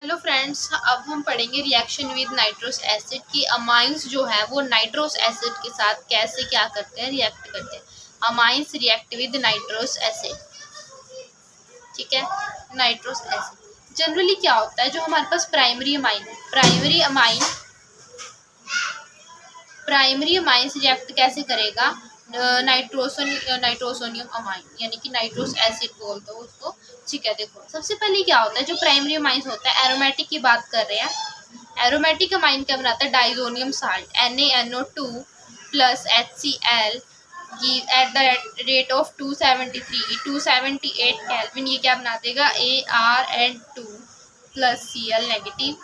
Hello friends, अब हम पढ़ेंगे रिएक्शन विद नाइट्रोस एसिड की अमाइंस जो है वो नाइट्रोस एसिड के साथ कैसे क्या करते हैं, रिएक्ट करते हैं। Amines react with nitrous acid, ठीक है। नाइट्रोस एसिड जनरली क्या होता है, जो हमारे पास प्राइमरी अमाइंस रिएक्ट कैसे करेगा, नाइट्रोसोनियम अमाइन यानी कि नाइट्रोस एसिड बोलते हो उसको, ठीक है। देखो सबसे पहले क्या होता है, जो प्राइमरी अमाइंस होता है, एरोमेटिक की बात कर रहे हैं। एरोमेटिक अमाइन क्या बनाता है, diazonium salt NaNO2 plus HCl at the rate of 278 kelvin, ये क्या बना देगा, ArN2 plus Cl negative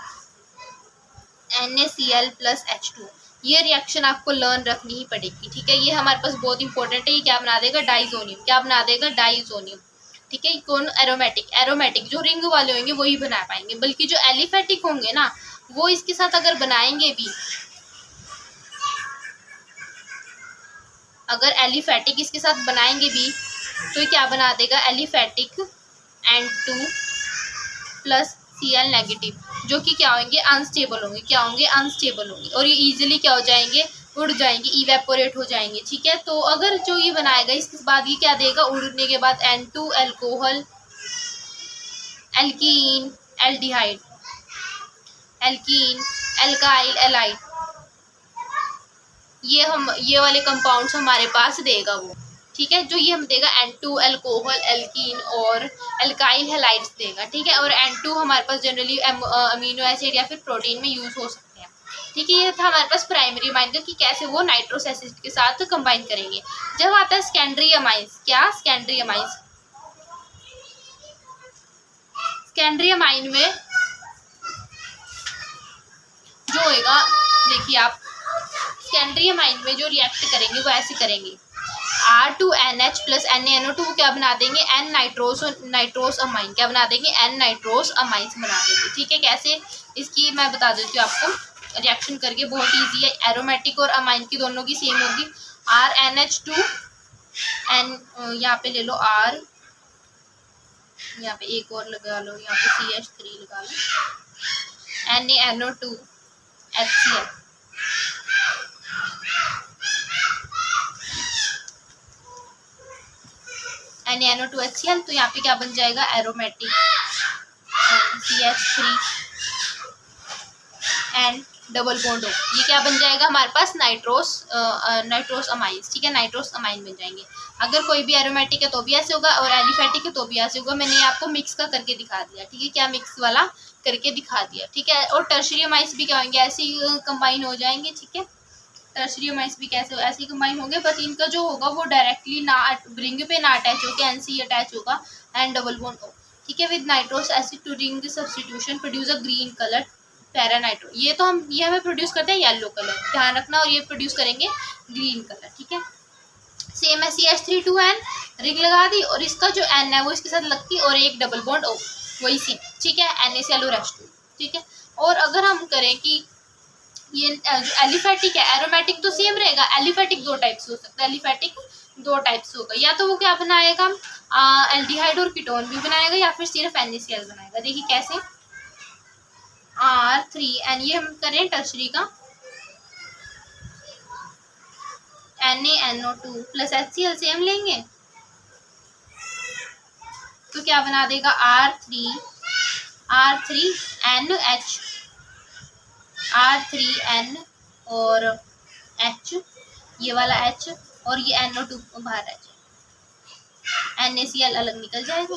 NaCl plus H2। ये रिएक्शन आपको लर्न रखनी ही पड़ेगी, ठीक है। ये हमारे पास बहुत इंपॉर्टेंट है। ये क्या बना देगा, डाइजोनियम, क्या बना देगा, डाइजोनियम, ठीक है। कौन, एरोमेटिक जो रिंग वाले होंगे वही बना पाएंगे, बल्कि जो एलिफेटिक होंगे ना वो इसके साथ अगर बनाएंगे भी, अगर एलिफेटिक इसके साथ बनाएंगे भी तो ये क्या बना देगा, aliphatic N2 plus Cl negative, जो कि क्या होंगे, अनस्टेबल होंगे, क्या होंगे, अनस्टेबल होंगे, और ये इजीली क्या हो जाएंगे, उड़ जाएंगे, इवेपोरेट हो जाएंगे, ठीक है। तो अगर जो ये बनाएगा इसके बाद ये क्या देगा, उड़ने के बाद N2 alcohol, alkene, aldehyde, alkene, alkyl, allied, ये वाले कंपाउंड्स हमारे पास देगा वो, ठीक है। जो ये हम देगा N2 अल्कोहल, एल्कीन और एल्काइल हैलाइड्स देगा, ठीक है। और N2 हमारे पास जनरली अमीनो एसिड या फिर प्रोटीन में यूज हो सकते हैं, ठीक है। ये था हमारे पास प्राइमरी अमाइन का, कि कैसे वो नाइट्रोस एसिड के साथ कंबाइन करेंगे। जब आता है सेकेंडरी अमाइंस, क्या सेकेंडरी अमाइंस, सेकेंडरी अमाइन में जो होगा, देखिए आप, सेकेंडरी अमाइन में जो रिएक्ट करेंगे वो ऐसे करेंगे, R2NH प्लस NaNO2 क्या बना देंगे, N नाइट्रोस अमाइन, क्या बना देंगे, N नाइट्रोस अमाइंस बना देंगे, ठीक है। कैसे, इसकी मैं बता देती हूँ आपको रिएक्शन करके, बहुत ईजी है। एरोमेटिक और अमाइन की दोनों की सेम होगी, RNH2 N, यहाँ पे ले लो R, यहाँ पे एक और लगा लो, यहाँ पे CH3 लगा लो, NaNO2 HCl, NaNO2 HCl, तो यहाँ पे क्या बन जाएगा, aromatic CH3 and double bond O, ये क्या बन जाएगा हमारे पास, नाइट्रोस अमाइंस, ठीक है। नाइट्रोस अमाइन बन जाएंगे। अगर कोई भी एरोमेटिक है तो भी ऐसे होगा, और एलिफेटिक है तो भी ऐसे होगा। मैंने आपको मिक्स का करके दिखा दिया, ठीक है, क्या मिक्स वाला करके दिखा दिया, ठीक है। और टर्शरी अमाइंस भी क्या होंगे, ऐसे ही कंबाइन हो जाएंगे, ठीक है। टर्शरी अमाइंस भी कैसे ऐसे ही कंबाइन होंगे, बट इनका जो होगा वो डायरेक्टली ना रिंग पे ना अटैच होकर NC अटैच होगा, एंड डबल बॉन्ड O, ठीक है। With nitrous acid to ring substitution produce a green colour paranitro, ये हमें प्रोड्यूस करते हैं येलो कलर, ध्यान रखना, और ये प्रोड्यूस करेंगे ग्रीन कलर, ठीक है। सेम है, CH3 2N रिंग लगा दी, और इसका जो N है वो इसके साथ लगती, और एक डबल बॉन्ड O, वही सेम, ठीक है, NaCl और H2, ठीक है। और अगर हम करें कि ये एलिफेटिक है, एरोमेटिक तो सेम रहेगा, एलिफेटिक दो टाइप्स हो सकता है, एलिफेटिक दो टाइप्स होगा, या तो वो क्या बनाएगा, एल्डिहाइड और कीटोन भी बनाएगा, या फिर सिर्फ NaCl बनाएगा। देखिए कैसे, R3N, ये हम करें टर्शरी का, NaNO2 प्लस HCl सेम लेंगे, तो क्या बना देगा, R3N और H, ये वाला H, और ये NO2 बाहर रह जाएगा, NaCl अलग निकल जाएगा,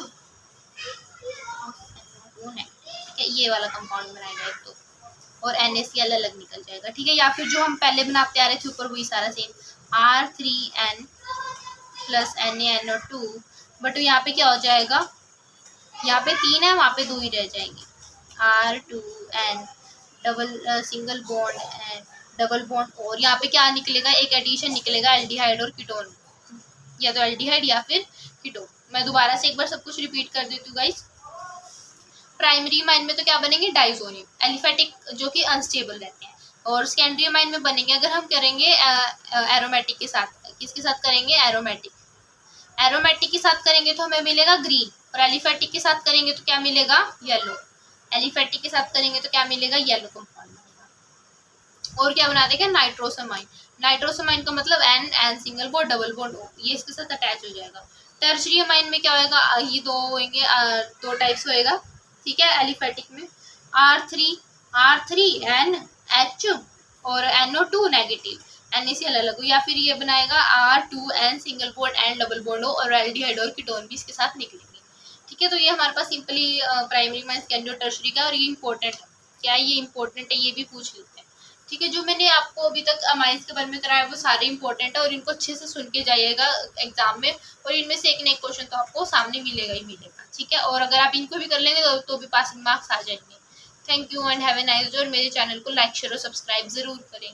ठीक है। ये वाला कंपाउंड बनाएगा एक तो, और NaCl अलग निकल जाएगा, ठीक है। या फिर जो हम पहले बनाते आ रहे थे ऊपर, वही सारा same, R3N plus NaNO2, but यहाँ पे क्या हो जाएगा, यहाँ पे 3 है, वहाँ पे 2 ही रह जाएंगे, R2N double single bond and double bond, और यहाँ पे क्या निकलेगा, एक एडिशन निकलेगा, एल्डिहाइड और कीटोन, या तो एल्डिहाइड या फिर कीटोन। मैं दोबारा से एक बार सब कुछ रिपीट कर देती हूँ गाइस। प्राइमरी अमाइन में तो क्या बनेंगे, डाइजोनियम, एलिफेटिक जो कि अनस्टेबल रहते हैं, और सेकेंडरी अमाइन में बनेंगे, अगर हम करेंगे एरोमेटिक के साथ, किसके साथ करेंगे, एरोमेटिक के साथ करेंगे तो हमें मिलेगा ग्रीन, और एलिफेटिक के साथ करेंगे तो क्या मिलेगा, येलो, एलिफेटिक के साथ करेंगे तो क्या मिलेगा, येलो कंपाउंड मिलेगा। और क्या बना देगा, नाइट्रोसमाइन। नाइट्रोसमाइन का मतलब N single bond double bond O, ये इसके साथ अटैच हो जाएगा। टर्शरी अमाइन में क्या होएगा, ये दो होंगे, दो टाइप्स होएगा, ठीक है, एलिफेटिक में R3NH और NO2 नेगेटिव, NaCl अलग हो, या फिर ये बनाएगा R2N single bond and double bond हो और एल्डिहाइड और कीटोन भी इसके साथ निकलेंगे, ठीक है। तो ये हमारे पास सिंपली प्राइमरी में सेकेंडरी और टर्शरी का, और ये इंपॉर्टेंट है, क्या ये इंपॉर्टेंट है, ये भी पूछ लेते हैं, ठीक है। जो मैंने आपको अभी तक अमाइंस के बारे में कराया वो सारे इंपॉर्टेंट है, और इनको अच्छे से सुन के जाइएगा एग्जाम में, और इनमें से एक न एक क्वेश्चन तो आपको सामने मिलेगा ही मिलेगा, ठीक है। और अगर आप इनको भी कर लेंगे तो भी पासिंग मार्क्स आ जाएंगे। Thank you and have a nice day, और मेरे चैनल को लाइक शेयर और सब्सक्राइब जरूर करें।